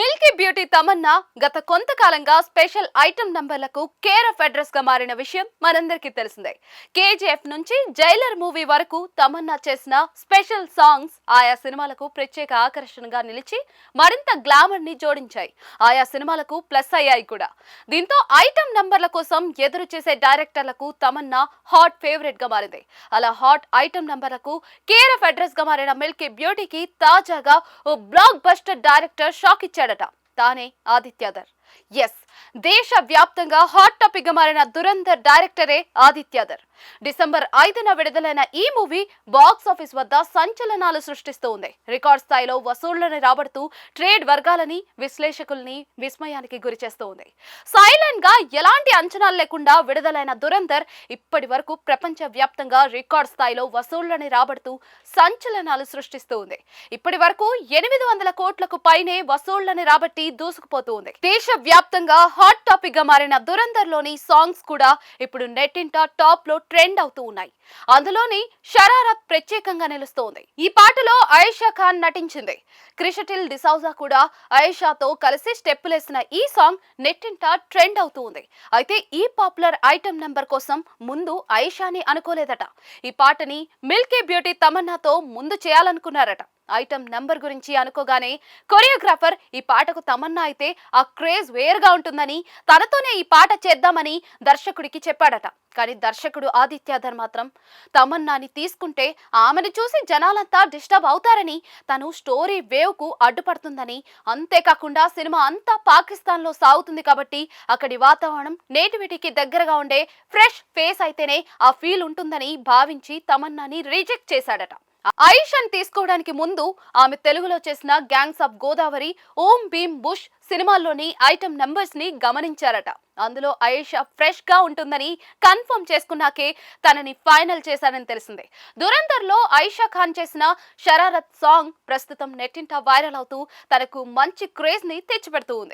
Milky beauty Tamannaah గత కొంతకాలంగా special item నంబర్లకు కేర్ ఆఫ్ అడ్రస్ గా మారిన విషయం మనందరికీ తెలిసిందే. కేజీఎఫ్ నుంచి జైలర్ మూవీ వరకు తమన్నా చేసిన స్పెషల్ సాంగ్స్ ఆయా సినిమాలకు ప్రత్యేక ఆకర్షణగా నిలిచి మరింత గ్లామర్ ని జోడించాయి. ఆయా సినిమాలకు ప్లస్ అయ్యాయి కూడా. దీంతో ఐటమ్ నంబర్ల కోసం ఎదురు చేసే డైరెక్టర్లకు తమన్నా హాట్ ఫేవరెట్ గా మారింది. అలా హాట్ ఐటమ్ నంబర్లకు కేర్ ఆఫ్ అడ్రస్ గా మారిన మిల్కీ బ్యూటీకి తాజాగా ఓ బ్లాక్ బస్టర్ డైరెక్టర్ షాక్ ఇచ్చాడట. తానే ఆదిత్యధర్. ఎస్, దేశ వ్యాప్తంగా హాట్ టాపిక్ గా మారిన దురంధర్ డైరెక్టరే ఆదిత్యధర్. డిసెంబర్ 5న విడుదలైన ఈ మూవీ బాక్స్ ఆఫీస్ వద్ద సంచలనాలు సృష్టిస్తూ ఉంది. రికార్డ్ స్థాయిలో వసూళ్లను రాబడుతూ ట్రేడ్ వర్గాలని విశ్లేషకుల్ని విస్మయానికి గురి చేస్తూ ఉంది. సైలెంట్ గా ఎలాంటి అంచనాలు లేకుండా విడుదలైన దురంధర్ ఇప్పటి వరకు ప్రపంచ వ్యాప్తంగా రికార్డ్ స్థాయిలో వసూళ్లను రాబడుతూ సంచలనాలు సృష్టిస్తూ ఉంది. ఇప్పటి వరకు 800 కోట్లకు పైనే వసూళ్లను రాబట్టి దూసుకుపోతూ ఉంది. దేశ వ్యాప్తంగా హాట్ టాపిక్ గా మారిన దురంధర్ లోని సాంగ్స్ కూడా ఇప్పుడు నెట్టింట టాప్ లో ట్రెండ్ అవుతూ ఉన్నాయి. అందులోని షరారత్ ప్రత్యేకంగా నిలుస్తోంది. ఈ పాటలో ఆయిషా ఖాన్ నటించింది. క్రిషటిల్ డిసౌజా కూడా ఆయిషాతో కలిసి స్టెప్పులేసిన ఈ సాంగ్ నెట్టింట ట్రెండ్ అవుతూ ఉంది. అయితే ఈ పాపులర్ ఐటమ్ నెంబర్ కోసం ముందు ఆయిషాని అనుకోలేదట. ఈ పాటని మిల్కీ బ్యూటీ తమన్నాతో ముందు చేయాలనుకున్నారట. ఐటమ్ నంబర్ గురించి అనుకోగానే కొరియోగ్రాఫర్ ఈ పాటకు తమన్నా అయితే ఆ క్రేజ్ వేరుగా ఉంటుందని, తనతోనే ఈ పాట చేద్దామని దర్శకుడికి చెప్పాడట. కానీ దర్శకుడు ఆదిత్యధర్ మాత్రం తమన్నాని తీసుకుంటే ఆమెను చూసి జనాలంతా డిస్టర్బ్ అవుతారని, తను స్టోరీ వేవ్ కు అడ్డుపడుతుందని, అంతేకాకుండా సినిమా అంతా పాకిస్తాన్ లో సాగుతుంది కాబట్టి అక్కడి వాతావరణం నేటివిటీకి దగ్గరగా ఉండే ఫ్రెష్ ఫేస్ అయితేనే ఆ ఫీల్ ఉంటుందని భావించి తమన్నాని రిజెక్ట్ చేశాడట. ఆయిషాని తీసుకోవడానికి ముందు ఆమె తెలుగులో చేసిన gangs of Godavari, Om Bheem Bush సినిమాల్లోని ఐటమ్ నంబర్స్ ని గమనించారట. అందులో ఆయిషా ఫ్రెష్ గా ఉంటుందని కన్ఫర్మ్ చేసుకున్నాకే తనని ఫైనల్ చేశారని తెలిసిందే. దురంధర్ లో ఆయిషా ఖాన్ చేసిన షరారత్ సాంగ్ ప్రస్తుతం నెట్టింట వైరల్ అవుతూ తనకు మంచి క్రేజ్ ని తెచ్చిపెడుతూ ఉంది.